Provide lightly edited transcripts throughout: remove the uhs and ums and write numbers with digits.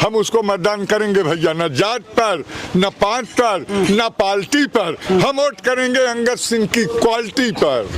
हम उसको मतदान करेंगे भैया, न जात पर, न पांच पर, न पार्टी पर। हम वोट करेंगे अंगद सिंह की क्वालिटी पर।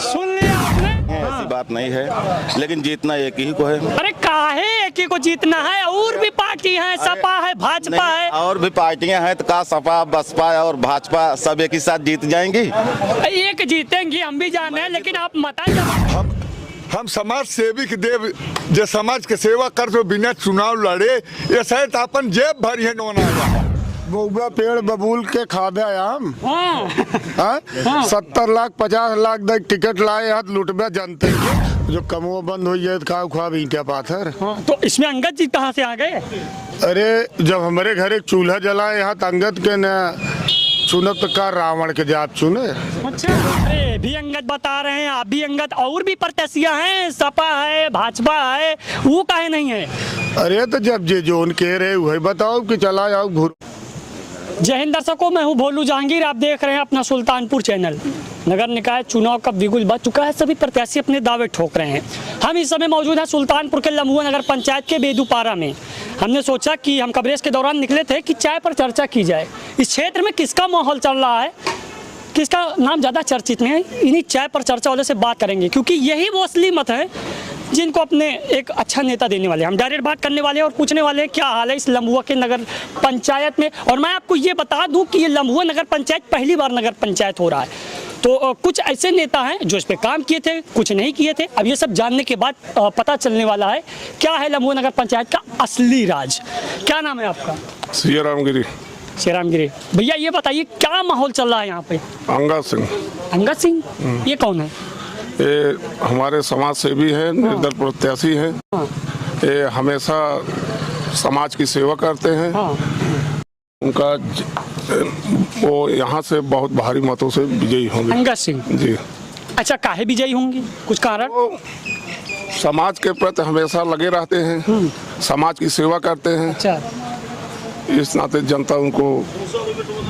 सुन लिया आपने? ऐसी बात नहीं है, लेकिन जीतना एक ही को है। अरे काहे एक ही को जीतना है? और भी पार्टी है, सपा है, भाजपा है, और भी पार्टियां हैं, तो का सपा बसपा और भाजपा सब एक ही साथ जीत जाएंगी? एक जीतेंगी हम भी जाने हैं, लेकिन आप मता हम समाज सेविक देव जो समाज के सेवा कर तो बिना चुनाव लड़े ये शायद अपन जेब भरी है नोना बउआ पेड़ बबूल के खादे आम हाँ। 70 लाख 50 लाख तक टिकट लाए हाथ लुटबे जनते के जो कमो बंद हो जाए खाओ ख्वाब ईंटा पाथर। तो इसमें अंगद जी कहाँ से आ गए? अरे जब हमारे घर एक चूल्हा जलाए हाथ अंगद के न चुनत का रावण के जाप चुने। अच्छा, अरे भी अंगद बता रहे हैं, आप भी अंगद, और भी प्रत्याशियां हैं, सपा है, भाजपा है, वो काहे नहीं है? अरे तो जब जे जोन कह रहे वही बताओ कि चला जाओ घूर। जय हिंद दर्शकों, मैं हूं भोलू जहांगीर। आप देख रहे हैं अपना सुल्तानपुर चैनल। नगर निकाय चुनाव का बिगुल बज चुका है, सभी प्रत्याशी अपने दावे ठोक रहे हैं। हम इस समय मौजूद हैं सुल्तानपुर के लम्हुआ नगर पंचायत के बेदूपारा में। हमने सोचा कि हम कवरेज के दौरान निकले थे कि चाय पर चर्चा की जाए। इस क्षेत्र में किसका माहौल चल रहा है, किसका नाम ज़्यादा चर्चित में है, इन्हीं चाय पर चर्चा वाले से बात करेंगे, क्योंकि यही वो असली मत है जिनको अपने एक अच्छा नेता देने वाले हैं। हम डायरेक्ट बात करने वाले हैं और पूछने वाले हैं क्या हाल है इस लम्हुआ के नगर पंचायत में। और मैं आपको ये बता दूं कि ये लम्हुआ नगर पंचायत पहली बार नगर पंचायत हो रहा है, तो कुछ ऐसे नेता हैं जो इस पे काम किए थे, कुछ नहीं किए थे। अब ये सब जानने के बाद पता चलने वाला है क्या है लम्हुआ नगर पंचायत का असली राज। क्या नाम है आपका? श्री रामगिरी। श्रीरामगिरी भैया, ये बताइए क्या माहौल चल रहा है यहाँ पे? अंगद सिंह। अंगद सिंह, ये कौन है? ये हमारे समाज सेवी है, निर्दल प्रत्याशी है। ये हमेशा समाज की सेवा करते हैं। उनका वो यहाँ से बहुत भारी मतों से विजयी होंगे। अंगद सिंह जी। अच्छा, काहे विजयी होंगे, कुछ कारण? वो समाज के प्रति हमेशा लगे रहते हैं, समाज की सेवा करते हैं। अच्छा, इस नाते जनता उनको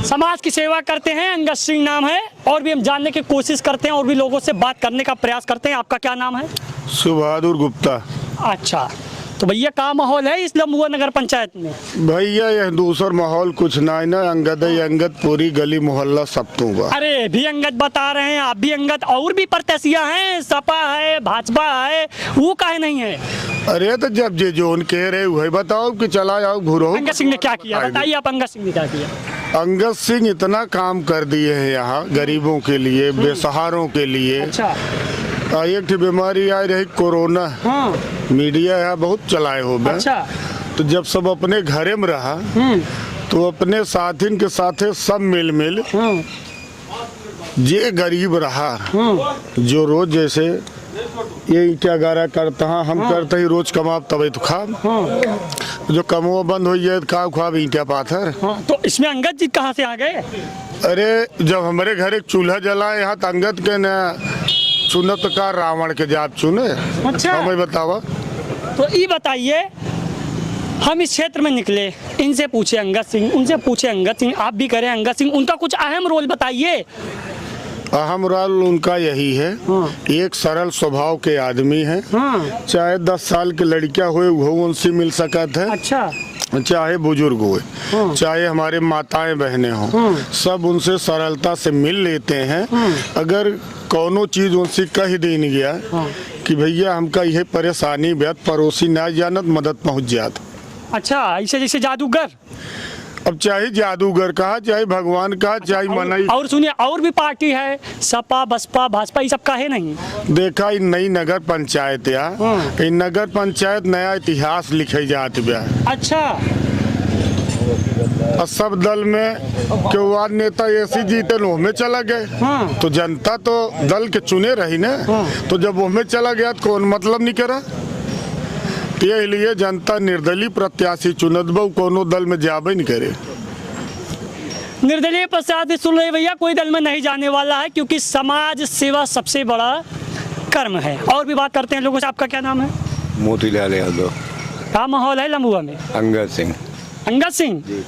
समाज की सेवा करते हैं, अंगद सिंह नाम है। और भी हम जानने की कोशिश करते हैं और भी लोगों से बात करने का प्रयास करते हैं। आपका क्या नाम है? सुबहादुर गुप्ता। अच्छा, तो भैया क्या माहौल है इस लम्हुआ नगर पंचायत में? भैया यह दूसर माहौल कुछ नहीं ना, अंगद ही अंगद, पूरी गली मोहल्ला सब तूंगा। अरे भी अंगद बता रहे हैं, आप भी अंगद, और भी प्रत्याशियां हैं, सपा है, भाजपा है, वो काहे नहीं है? अरे तो जब जे जोन कह रहे वही बताओ कि चला जाओ घूरो। अंगद सिंह ने क्या किया, बताइए आप, अंगद सिंह ने क्या किया? अंगद सिंह इतना काम कर दिए हैं यहाँ गरीबों के लिए, बेसहारों के लिए। अच्छा, एक ठे बीमारी आई रही कोरोना, मीडिया यहाँ बहुत चलाए हो बे। अच्छा, तो जब सब अपने घरे में रहा तो अपने साथिन के साथे सब मिल जे गरीब रहा, जो रोज जैसे ये क्या गारा करता है, हम करते ही रोज कमाब तबे तो खाब, जो कमो बंद हो जाए खाओ ख्वाब ईंटा पाथर। तो इसमें अंगद जी कहाँ से आ गए? अरे जब हमारे घर एक चूल्हा जलाए यहाँ अंगद के न चुनत का रावण के जाप चुने। अच्छा, हमें बतावा। तो ये बताइए, हम इस क्षेत्र में निकले, इनसे पूछे अंगद सिंह, उनसे पूछे अंगद सिंह, आप भी करें अंगद सिंह, उनका कुछ अहम रोल बताइए। अहम रोल उनका यही है, एक सरल स्वभाव के आदमी है। चाहे 10 साल की लड़कियां हुए वो उनसे मिल सकत है। अच्छा, चाहे बुजुर्ग हुए, चाहे हमारे माताएं बहनें हों, सब उनसे सरलता से मिल लेते हैं। अगर कोनो चीज उनसे कह देनी गया कि भैया हमका यह परेशानी बेत, पड़ोसी ना जानत मदद पहुंच जात। अच्छा, ऐसे जैसे जादूगर। अब चाहे जादूगर कहा, चाहे भगवान कहा, चाहे मनाई। और सुनिए, और भी पार्टी है, सपा बसपा भाजपा, ये सब काहे नहीं? देखा इन नई नगर पंचायत या इन नगर पंचायत नया इतिहास लिखे जात बा। अच्छा, सब दल में क्यों नेता ऐसी जीते वो में चला गए, तो जनता तो दल के चुने रही ना। तो जब वो में चला गया तो कौन मतलब नहीं करा, ये लिए जनता निर्दलीय प्रत्याशी चुनत बहु, कोनो दल में जाबे नहीं करे। निर्दलीय प्रत्याशी सुन रहे भैया, कोई दल में नहीं जाने वाला है, क्योंकि समाज सेवा सबसे बड़ा कर्म है। और भी बात करते हैं लोगों से। आपका क्या नाम है? मोतीलाल यादव। क्या माहौल है लम्हुआ में? अंगद सिंह। अंगद सिंह,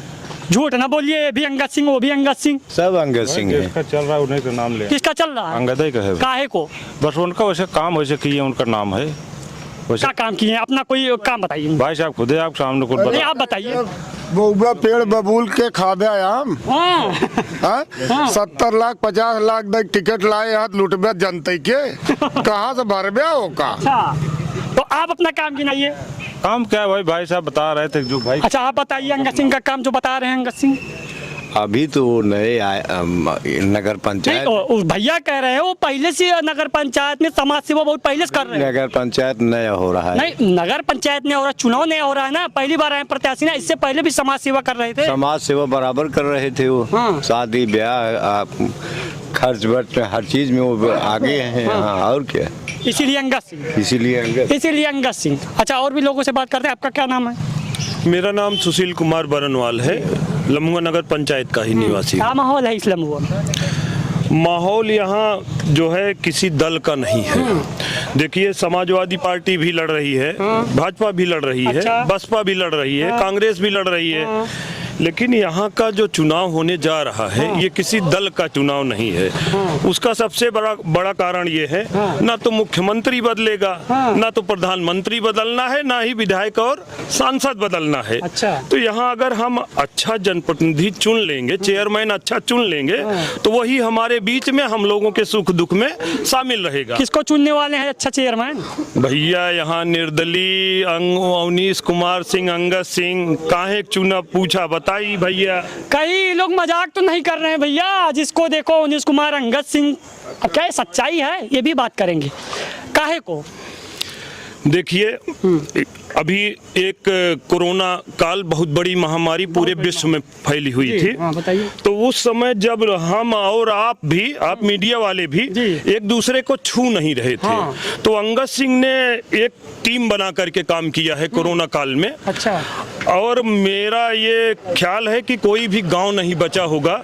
झूठ ना बोलिए, ये भी अंगद सिंह, वो भी अंगद सिंह, सब अंगद सिंह है। किसका चल रहा है उन्हीं का नाम ले। किसका चल रहा है? अंगद ही का है काहे को? बस उनका वैसे काम वैसे किए, उनका नाम है। क्या काम किए हैं? अपना कोई काम बताइए। भाई साहब खुद आप सामने कुछ नहीं, आप बताइए। बहुबा पेड़ बबूल के खाबे आम हाँ। हाँ? 70 लाख 50 लाख दे टिकट लाए हाथ लुटबे जनते के कहाँ से भरबे हो का। अच्छा, तो आप अपना काम गिनाइए। काम क्या है भाई? भाई साहब बता रहे थे जो भाई। अच्छा, आप बताइए अंगद सिंह का काम जो बता रहे हैं अंगद सिंह। अभी तो वो नए आए नगर नहीं, पंचायत भैया कह रहे हैं वो पहले से नगर पंचायत में समाज सेवा बहुत पहले से कर रहे हैं। नगर पंचायत नया हो रहा है। नहीं, नगर पंचायत में हो रहा, चुनाव नहीं हो रहा है ना, पहली बार आए प्रत्याशी ना, इससे पहले भी समाज सेवा कर रहे थे। समाज सेवा बराबर कर रहे थे वो। हाँ। शादी ब्याह खर्च वर्च हर चीज में वो आगे हैं। हाँ, और क्या। इसीलिए अंगद सिंह। इसीलिए अंगद सिंह। अच्छा, और भी लोगों से बात करते हैं। आपका क्या नाम है? मेरा नाम सुशील कुमार बरनवाल है, लम्हुआ नगर पंचायत का ही निवासी। क्या माहौल है इस लम्हुआ में? माहौल यहाँ जो है किसी दल का नहीं है। देखिए, समाजवादी पार्टी भी लड़ रही है, भाजपा भी लड़ रही है, अच्छा। बसपा भी लड़ रही है, कांग्रेस भी लड़ रही है, लेकिन यहाँ का जो चुनाव होने जा रहा है ये किसी दल का चुनाव नहीं है। उसका सबसे बड़ा कारण ये है, ना तो मुख्यमंत्री बदलेगा, ना तो प्रधानमंत्री बदलना है, ना ही विधायक और सांसद बदलना है। अच्छा। तो यहाँ अगर हम अच्छा जनप्रतिनिधि चुन लेंगे, चेयरमैन अच्छा चुन लेंगे, तो वही हमारे बीच में हम लोगों के सुख दुख में शामिल रहेगा। किसको चुनने वाले हैं अच्छा चेयरमैन? भैया यहाँ निर्दलीय अवनीश कुमार सिंह, अंगद सिंह काहे चुना पूछा बताइए भैया। कई लोग मजाक तो नहीं कर रहे हैं भैया, जिसको देखो अवनीश कुमार, अंगद सिंह। अब क्या सच्चाई है ये भी बात करेंगे। काहे को? देखिए, अभी एक कोरोना काल बहुत बड़ी महामारी पूरे विश्व में फैली हुई थी। हाँ, बताइए। तो उस समय जब हम और आप मीडिया वाले भी एक दूसरे को छू नहीं रहे थे, हाँ। तो अंगद सिंह ने एक टीम बना करके काम किया है कोरोना काल में। अच्छा। और मेरा ये ख्याल है कि कोई भी गांव नहीं बचा होगा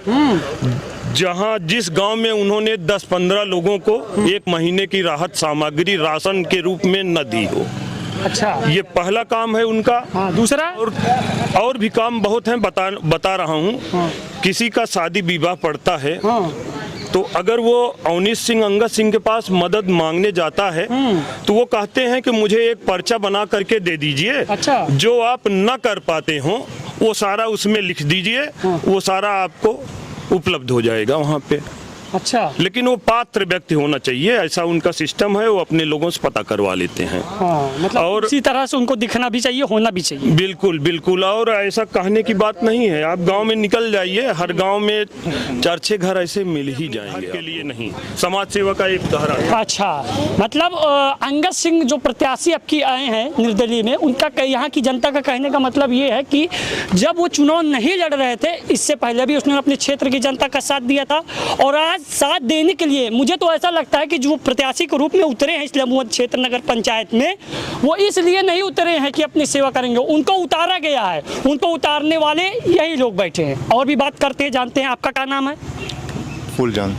जहां जिस गांव में उन्होंने 10-15 लोगों को 1 महीने की राहत सामग्री राशन के रूप में न दी हो। अच्छा, ये पहला काम है उनका। हाँ, दूसरा और भी काम बहुत हैं, बता रहा हूँ। हाँ। किसी का शादी विवाह पड़ता है, हाँ। तो अगर वो अवनीश सिंह, अंगद सिंह के पास मदद मांगने जाता है, तो वो कहते हैं कि मुझे एक पर्चा बना करके दे दीजिए। अच्छा। जो आप न कर पाते हो वो सारा उसमें लिख दीजिए। वो सारा आपको उपलब्ध हो जाएगा वहाँ पे। अच्छा। लेकिन वो पात्र व्यक्ति होना चाहिए, ऐसा उनका सिस्टम है। वो अपने लोगों से पता करवा लेते हैं। हाँ, मतलब और इसी तरह से उनको दिखना भी चाहिए, होना भी चाहिए। बिल्कुल बिल्कुल। और ऐसा कहने की बात नहीं है, आप गांव में निकल जाइए, हर गांव में 4-6 घर ऐसे मिल ही जाएंगे। के लिए नहीं, समाज सेवा का एक सहारा है। अच्छा, मतलब अंगद सिंह जो प्रत्याशी आपकी आए हैं निर्दलीय में, उनका यहाँ की जनता का कहने का मतलब ये है कि जब वो चुनाव नहीं लड़ रहे थे, इससे पहले भी उसने अपने क्षेत्र की जनता का साथ दिया था, और आज साथ देने के लिए मुझे तो ऐसा लगता है कि जो प्रत्याशी के रूप में उतरे हैं इस लम्हुआ क्षेत्र नगर पंचायत में, वो इसलिए नहीं उतरे हैं कि अपनी सेवा करेंगे, उनको उतारा गया है। उनको उतारने वाले यही लोग बैठे हैं। और भी बात करते हैं, जानते हैं। आपका क्या नाम है? फूलचंद।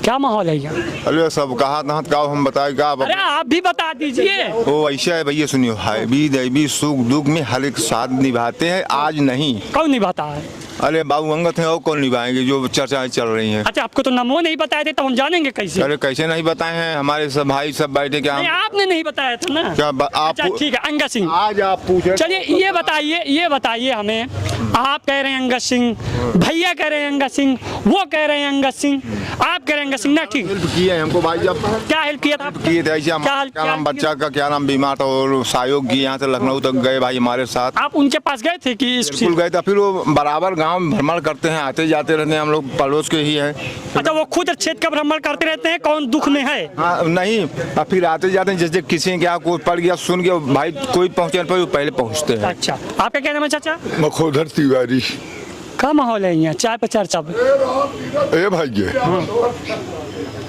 क्या माहौल है यहाँ? अरे सब कहा ना का हम बताए का। अरे आप भी बता दीजिए। वो ऐसा है भैया, सुनियो, हाईबी दैबी सुख दुख में हर एक साथ निभाते हैं, आज नहीं। कौन निभाता है? अरे बाबू अंगद हैं, और कौन निभाएंगे जो चर्चाएं चल रही हैं। अच्छा, आपको तो नमो नहीं बताए थे, तो हम जानेंगे कैसे? अरे कैसे नहीं बताए हैं, हमारे सब भाई सब बैठे क्या नहीं, आपने नहीं बताया था ना। क्या आप अच्छा, ठीक है। अंगद सिंह, आज आप पूछे। चलिए ये बताइए हमें। आप कह रहे हैं अंगद सिंह, भैया कह रहे हैं अंगद सिंह, वो कह रहे हैं अंगद सिंह, आप कह रहे हैं अंगद सिंह ना। ठीक, हेल्प किए हमको भाई, जब क्या हेल्प किया था? किए थे ऐसे क्या नाम बच्चा का क्या नाम बीमार था, और सहयोग किए, यहाँ से लखनऊ तक गए भाई हमारे साथ। आप उनके पास गए थे कि स्कूल गए थे, फिर वो बराबर गाँव में भ्रमण करते हैं, आते जाते रहते हैं, हम लोग पड़ोस के ही हैं। अच्छा, वो खुद क्षेत्र का भ्रमण करते रहते हैं, कौन दुख में है? हाँ, नहीं, फिर आते जाते हैं, जैसे किसी के यहाँ कोई पड़ गया, सुन के भाई कोई पहुँचे पर पहले पहुँचते हैं। अच्छा, आपका क्या नाम है चाचा? मखोदर तिवारी। क्या माहौल है यहाँ चाय पे चर्चा? ए भाई,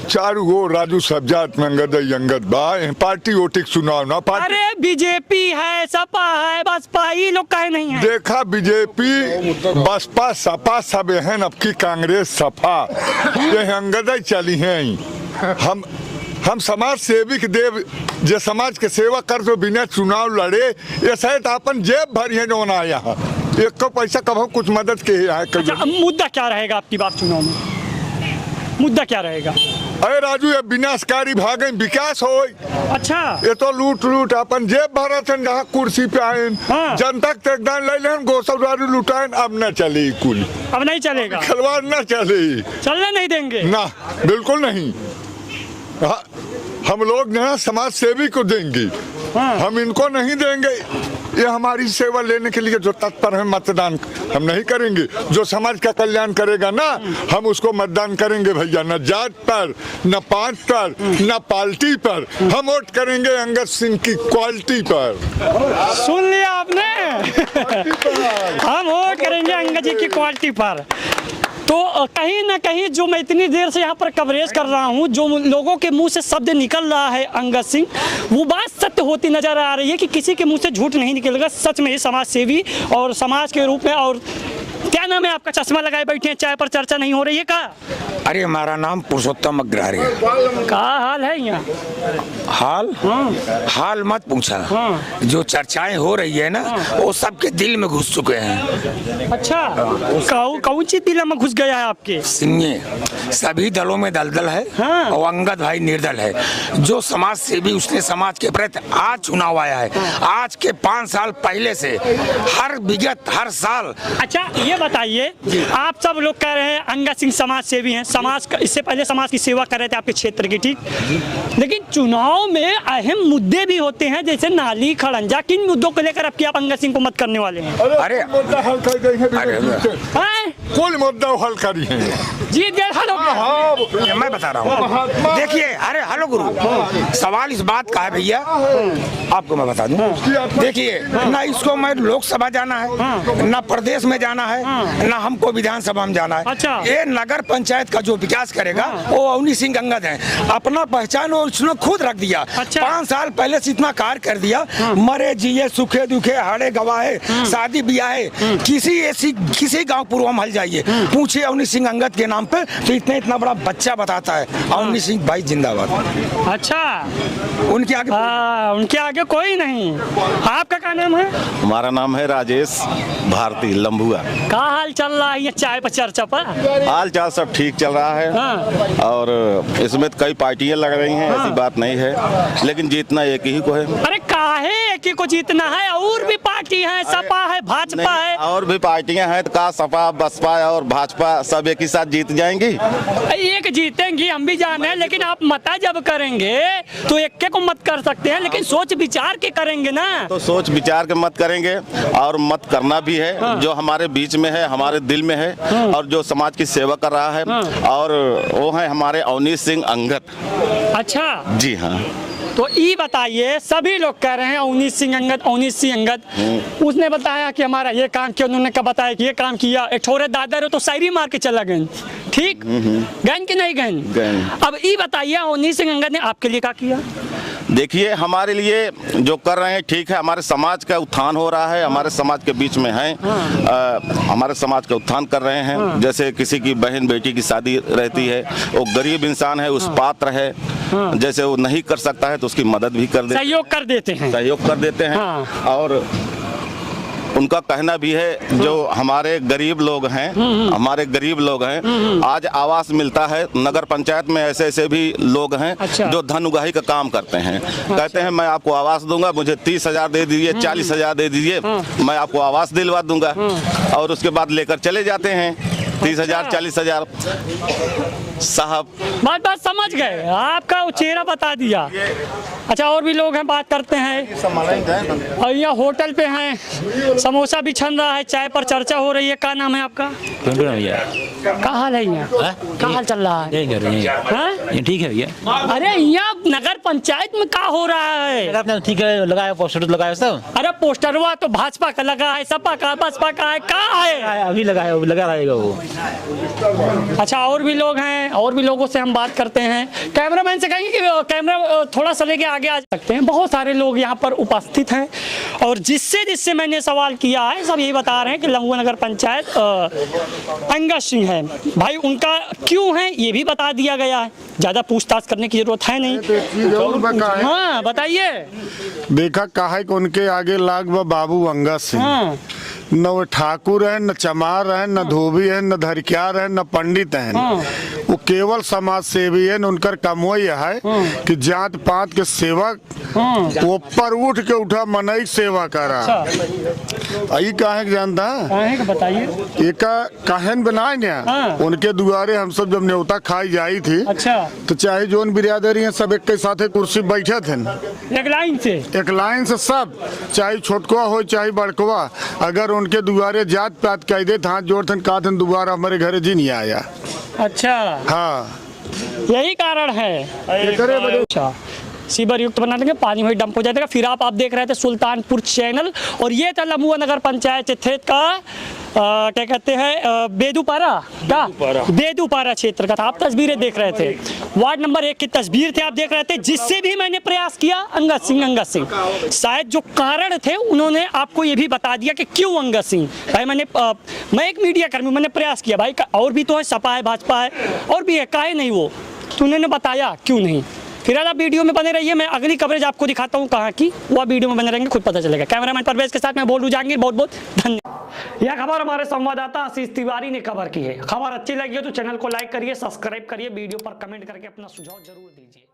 4 गो राजू सब्जात में अंगद बा पार्टी वोटिंग चुनाव ना पार्टी। अरे बीजेपी है, सपा है, बसपा, ये लोग काहे नहीं है? देखा, बीजेपी बसपा सपा सब है, अब की कांग्रेस सपा ये अंगद चली हैं। हम समाज सेविक देव जे समाज के सेवा कर तो बिना चुनाव लड़े, ये शायद अपन जेब भरी है जो ना यहाँ एक को पैसा कभी कुछ मदद के है। अच्छा, मुद्दा क्या रहेगा आपकी बात? चुनाव में मुद्दा क्या रहेगा? अरे राजू ये विनाशकारी भागे विकास हो। अच्छा ये तो लूट लूट अपन जेब भरत है जहाँ कुर्सी पे आए हाँ। जनता के एकदम ले लेन गोसवारी लुटाए अब न चले कुल अब नहीं चलेगा, खिलवाड़ न चले चलने नहीं देंगे ना बिल्कुल नहीं। हाँ, हम लोग ना समाज सेवी को देंगे हाँ। हम इनको नहीं देंगे। ये हमारी सेवा लेने के लिए जो तत्पर है मतदान हम नहीं करेंगे। जो समाज का कल्याण करेगा ना हम उसको मतदान करेंगे भैया, न जात पर न पांच पर न पार्टी पर, हम वोट करेंगे अंगद सिंह की क्वालिटी पर। सुन लिया आपने हम वोट करेंगे अंगद जी की क्वालिटी पर। तो कहीं ना कहीं जो मैं इतनी देर से यहाँ पर कवरेज कर रहा हूँ, जो लोगों के मुंह से शब्द निकल रहा है अंगद सिंह, वो बात सत्य होती नजर आ रही है कि किसी के मुंह से झूठ नहीं निकलेगा। सच में ये समाज सेवी और समाज के रूप में। और क्या नाम है आपका? चश्मा लगाए बैठे हैं, चाय पर चर्चा नहीं हो रही है का? अरे हमारा नाम पुरुषोत्तम अग्रहारी है। क्या हाल है यहाँ? हाल हाल मत पूछा। जो चर्चाएं हो रही है ना वो सबके दिल में घुस चुके हैं। अच्छा कौन सी दिल में घुस गया है आपके? सुनिए, सभी दलों में दलदल है हाँ। और अंगद भाई निर्दल है। जो समाज सेवी उसने समाज के प्रति आज चुनाव आया है, आज के 5 साल पहले से हर विगत हर साल। अच्छा ये बताइए, आप सब लोग कह रहे हैं अंगद सिंह समाज सेवी हैं, समाज का इससे पहले समाज की सेवा कर रहे थे आपके क्षेत्र की, ठीक, लेकिन चुनाव में अहम मुद्दे भी होते हैं जैसे नाली खड़ंजा। किन मुद्दों को लेकर अब आप अंगद सिंह को मत करने वाले हैं? अरे मुद्दा हल कर देंगे, हैं? कुल मुद्दा हल करी है जीत गए हल हो गया। मैं बता रहा हूँ, देखिए, अरे हेलो गुरु, सवाल इस बात का है भैया, आपको मैं बता दूं। देखिए, ना इसको मैं लोकसभा जाना है, ना प्रदेश में जाना है, ना हमको विधानसभा में जाना है। अच्छा। ये नगर पंचायत का जो विकास करेगा वो अवनी सिंह अंगद है। अपना पहचान और उसने खुद रख दिया। अच्छा। 5 साल पहले से इतना कार्य कर दिया, मरे जिए सुखे दुखे हाड़े गवाहे शादी ब्याहे, किसी गाँव पूर्व हम हल जाइए पूछिए अवनी सिंह अंगद के नाम पे, तो इतना बड़ा बच्चा बताता है अवनी सिंह भाई जिंदाबाद। अच्छा उनके आगे कोई नहीं। आपका क्या नाम है? हमारा नाम है राजेश भारती लंबुआ। क्या हाल चल रहा है ये चाय पर चर्चा पर? हाल चाल सब ठीक चल रहा है हाँ। और इसमें कई पार्टियां लग रही हैं, ऐसी बात नहीं है, लेकिन जीतना एक ही को है। अरे काहे एक ही को जीतना है? और भी पार्टी है, सपा है, भाजपा है, और भी पार्टियां हैं, तो का सपा बसपा और भाजपा सब एक ही साथ जीत जाएंगी। एक जीतेंगी हम भी जाने हैं, लेकिन आप मता जब करेंगे तो एक को मत कर सकते हैं, लेकिन सोच विचार के करेंगे ना। तो सोच विचार के मत करेंगे और मत करना भी है। हाँ। जो हमारे बीच में है, हमारे दिल में है। हाँ। और जो समाज की सेवा कर रहा है। हाँ। और वो है हमारे अवनी सिंह अंगद। अच्छा जी हाँ। तो ये बताइए, सभी लोग कह रहे हैं अवनी सिंह अंगद। उसने बताया कि हमारा ये काम किया, उन्होंने क्या बताया कि ये काम किया। एक छोरे दादा तो शायरी मार के चला गए, ठीक, गए कि नहीं गए? अब ये बताइए अवनी सिंह अंगद ने आपके लिए क्या किया? देखिए, हमारे लिए जो कर रहे हैं ठीक है, हमारे समाज का उत्थान हो रहा है, हमारे समाज के बीच में हैं। हमारे समाज का उत्थान कर रहे हैं। जैसे किसी की बहन बेटी की शादी रहती है, वो गरीब इंसान है, उस पात्र है, जैसे वो नहीं कर सकता है तो उसकी मदद भी कर देते हैं, सहयोग कर देते हैं। और उनका कहना भी है जो हमारे गरीब लोग हैं, आज आवास मिलता है। नगर पंचायत में ऐसे भी लोग हैं। अच्छा। जो धन उगाही का काम करते हैं। कहते हैं मैं आपको आवास दूंगा, मुझे 30,000 दे दीजिए, 40,000 दे दीजिए, मैं आपको आवास दिलवा दूंगा। और उसके बाद लेकर चले जाते हैं 30,000 40,000। साहब बात समझ गए, आपका चेहरा बता दिया। अच्छा, और भी लोग हैं, बात करते हैं। और यहाँ होटल पे हैं, समोसा भी छन रहा है, चाय पर चर्चा हो रही है। क्या नाम है आपका? क्या हाल है यहाँ? क्या हाल चल रहा है? ठीक है भैया। अरे यहाँ नगर पंचायत में क्या हो रहा है? ठीक है, लगाया पोस्टर लगाया सब। अरे पोस्टरवा तो भाजपा का लगा है, सपा का, बसपा का है, कहाँ है? अभी लगाया, लगा रहेगा वो। अच्छा, और भी लोग हैं, और भी लोगों से हम बात करते हैं। कैमरामैन से कहेंगे कि कैमरा थोड़ा सा लेके आगे आ सकते हैं। बहुत सारे लोग यहाँ पर उपस्थित हैं और जिससे मैंने सवाल किया है सब यही बता रहे हैं कि लंबुआ नगर पंचायत अंगद सिंह है भाई। उनका क्यों है ये भी बता दिया गया है, ज्यादा पूछताछ करने की जरूरत है नहीं। हाँ बताइए। देखा कहा कि उनके आगे लाग बाबू अंगद सिंह। हाँ। न वो ठाकुर है, न चमार है, न धोबी है, न धरकियार है, न पंडित है। वो केवल समाज सेवी है, उनकर कमो यह है कि जात पात के सेवक ऊपर उठ के उठा मनई सेवा करा। आई काहे जानता है बताइए। एक कहन बनाए ना, उनके दुआरे हम सब जब न्योता खाई जाई थी, अच्छा, तो चाहे जोन बिरादरी है सब एक के साथे कुर्सी बैठे थे, एक लाइन से सब, चाहे छोटकुआ हो चाहे बड़कुआ, अगर उनके दुआरे जात पात कह दे हाथ जोड़ते कहा थे दोबारा हमारे घर जी नहीं आया। अच्छा, हाँ यही कारण है। अच्छा, सीवर युक्त बना देंगे, पानी वही डंप हो जाएगा। फिर आप देख रहे थे सुल्तानपुर चैनल, और ये था लमुआ नगर पंचायत क्षेत्र का क्या कहते हैं बेदूपारा क्षेत्र का था। आप तस्वीरें देख रहे थे, वार्ड नंबर 1 की तस्वीर थे आप देख रहे थे, जिससे भी मैंने प्रयास किया अंगद सिंह शायद जो कारण थे उन्होंने आपको ये भी बता दिया कि क्यों अंगद सिंह भाई। मैं एक मीडिया कर्मी, मैंने प्रयास किया भाई और भी तो है, सपा है, भाजपा है, और भी है, काहे नहीं वो, तो उन्होंने बताया क्यों नहीं। फिलहाल आप वीडियो में बने रहिए, मैं अगली कवरेज आपको दिखाता हूँ कहाँ की, वो वीडियो में बने रहेंगे, खुद पता चलेगा। कैमरामैन परवेज के साथ मैं बोलूँ जहांगीर, बहुत बहुत धन्यवाद। यह खबर हमारे संवाददाता आशीष तिवारी ने कवर की है। खबर अच्छी लगी हो तो चैनल को लाइक करिए, सब्सक्राइब करिए, वीडियो पर कमेंट करके अपना सुझाव जरूर दीजिए।